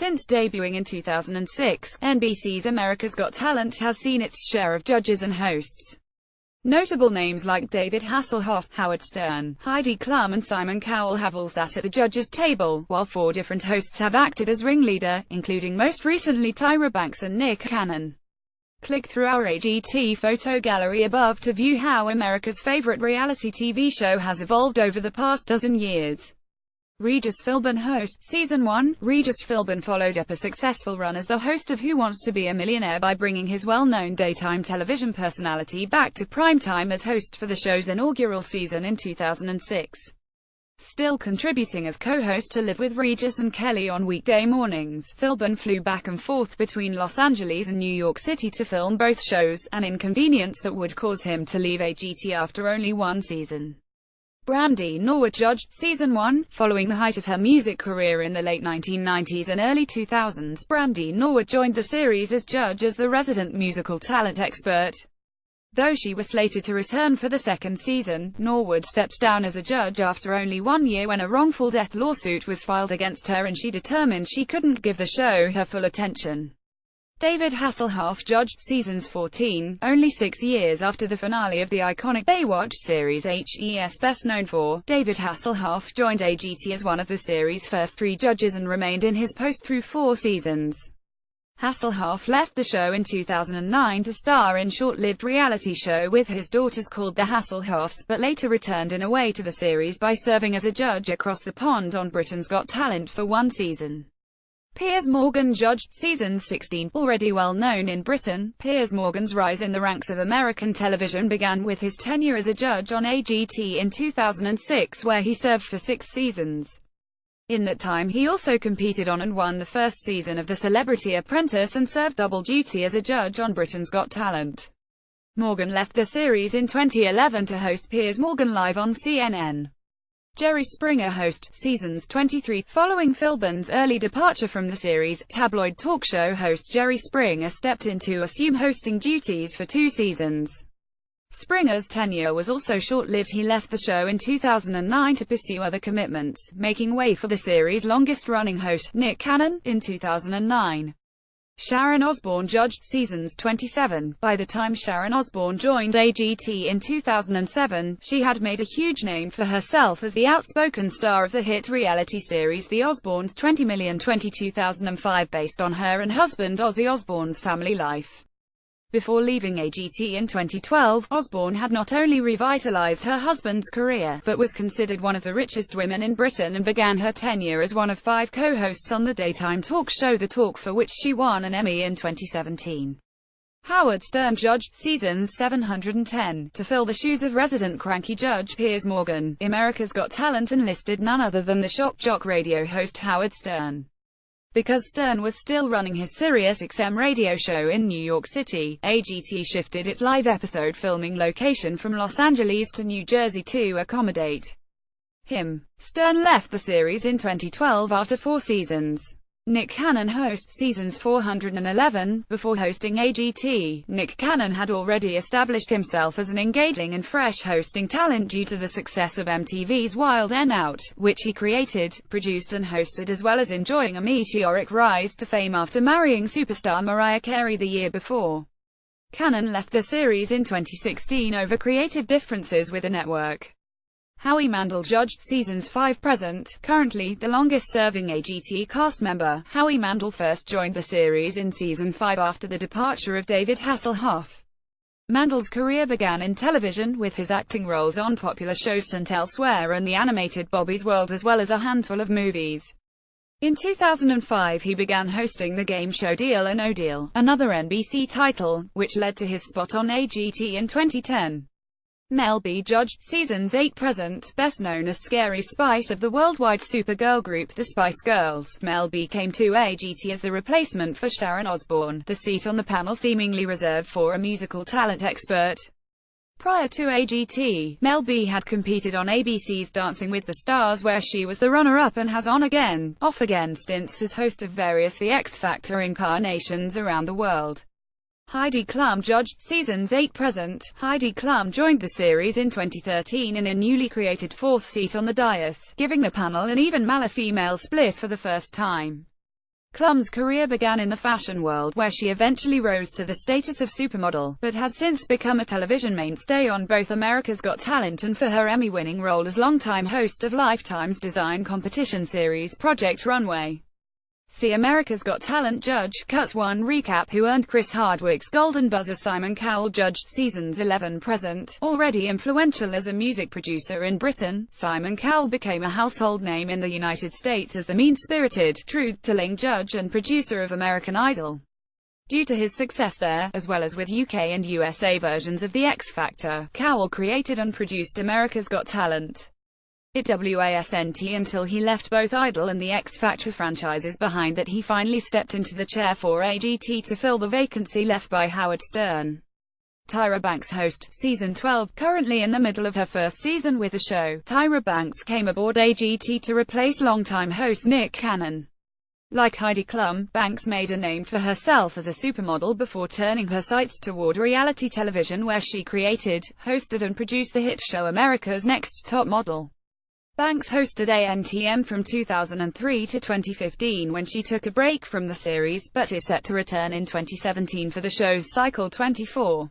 Since debuting in 2006, NBC's America's Got Talent has seen its share of judges and hosts. Notable names like David Hasselhoff, Howard Stern, Heidi Klum and Simon Cowell have all sat at the judges' table, while 4 different hosts have acted as ringleader, including most recently Tyra Banks and Nick Cannon. Click through our AGT photo gallery above to view how America's favorite reality TV show has evolved over the past dozen years. Regis Philbin host. Season 1, Regis Philbin followed up a successful run as the host of Who Wants to Be a Millionaire by bringing his well-known daytime television personality back to primetime as host for the show's inaugural season in 2006. Still contributing as co-host to Live with Regis and Kelly on weekday mornings, Philbin flew back and forth between Los Angeles and New York City to film both shows, an inconvenience that would cause him to leave AGT after only 1 season. Brandy Norwood judged Season 1. Following the height of her music career in the late 1990s and early 2000s, Brandy Norwood joined the series as judge as the resident musical talent expert. Though she was slated to return for the 2nd season, Norwood stepped down as a judge after only 1 year when a wrongful death lawsuit was filed against her and she determined she couldn't give the show her full attention. David Hasselhoff judged Seasons 14, only 6 years after the finale of the iconic Baywatch series. HES best known for, David Hasselhoff joined AGT as one of the series' first 3 judges and remained in his post through 4 seasons. Hasselhoff left the show in 2009 to star in short-lived reality show with his daughters called The Hasselhoffs, but later returned in a way to the series by serving as a judge across the pond on Britain's Got Talent for 1 season. Piers Morgan judged Season 16. Already well known in Britain, Piers Morgan's rise in the ranks of American television began with his tenure as a judge on AGT in 2006, where he served for 6 seasons. In that time he also competed on and won the first season of The Celebrity Apprentice and served double duty as a judge on Britain's Got Talent. Morgan left the series in 2011 to host Piers Morgan Live on CNN. Jerry Springer host, Seasons 23. Following Philbin's early departure from the series, tabloid talk show host Jerry Springer stepped in to assume hosting duties for 2 seasons. Springer's tenure was also short-lived. He left the show in 2009 to pursue other commitments, making way for the series' longest-running host, Nick Cannon, in 2009. Sharon Osbourne judged Seasons 27. By the time Sharon Osbourne joined AGT in 2007, she had made a huge name for herself as the outspoken star of the hit reality series The Osbournes. 20,022,005 based on her and husband Ozzy Osbourne's family life. Before leaving AGT in 2012, Osbourne had not only revitalized her husband's career, but was considered one of the richest women in Britain and began her tenure as one of 5 co-hosts on the daytime talk show The Talk, for which she won an Emmy in 2017. Howard Stern judged Seasons 710. To fill the shoes of resident cranky judge Piers Morgan, America's Got Talent enlisted none other than the shock jock radio host Howard Stern. Because Stern was still running his SiriusXM radio show in New York City, AGT shifted its live episode filming location from Los Angeles to New Jersey to accommodate him. Stern left the series in 2012 after 4 seasons. Nick Cannon hosts Seasons 411. Before hosting AGT, Nick Cannon had already established himself as an engaging and fresh hosting talent due to the success of MTV's Wild 'N Out, which he created, produced and hosted, as well as enjoying a meteoric rise to fame after marrying superstar Mariah Carey the year before. Cannon left the series in 2016 over creative differences with the network. Howie Mandel judged Seasons 5 present. Currently, the longest-serving AGT cast member, Howie Mandel first joined the series in Season 5 after the departure of David Hasselhoff. Mandel's career began in television, with his acting roles on popular shows and Elsewhere and the animated Bobby's World, as well as a handful of movies. In 2005 he began hosting the game show Deal or No Deal, another NBC title, which led to his spot on AGT in 2010. Mel B judged Seasons 8 present. Best known as Scary Spice of the worldwide supergirl group The Spice Girls, Mel B came to AGT as the replacement for Sharon Osbourne, the seat on the panel seemingly reserved for a musical talent expert. Prior to AGT, Mel B had competed on ABC's Dancing with the Stars, where she was the runner-up, and has on-again, off-again stints as host of various The X Factor incarnations around the world. Heidi Klum judged Seasons 8 present. Heidi Klum joined the series in 2013 in a newly created 4th seat on the dais, giving the panel an even male-female split for the first time. Klum's career began in the fashion world, where she eventually rose to the status of supermodel, but has since become a television mainstay on both America's Got Talent and for her Emmy-winning role as longtime host of Lifetime's design competition series Project Runway. See America's Got Talent Judge, Cut 1 Recap. Who earned Chris Hardwick's Golden Buzzer? Simon Cowell judged seasons 11 present. Already influential as a music producer in Britain, Simon Cowell became a household name in the United States as the mean-spirited, truth-telling judge and producer of American Idol. Due to his success there, as well as with UK and USA versions of The X Factor, Cowell created and produced America's Got Talent. It wasn't until he left both Idol and the X Factor franchises behind that he finally stepped into the chair for AGT to fill the vacancy left by Howard Stern. Tyra Banks host, Season 12, currently in the middle of her first season with the show. Tyra Banks came aboard AGT to replace longtime host Nick Cannon. Like Heidi Klum, Banks made a name for herself as a supermodel before turning her sights toward reality television, where she created, hosted and produced the hit show America's Next Top Model. Banks hosted ANTM from 2003 to 2015 when she took a break from the series, but is set to return in 2017 for the show's Cycle 24.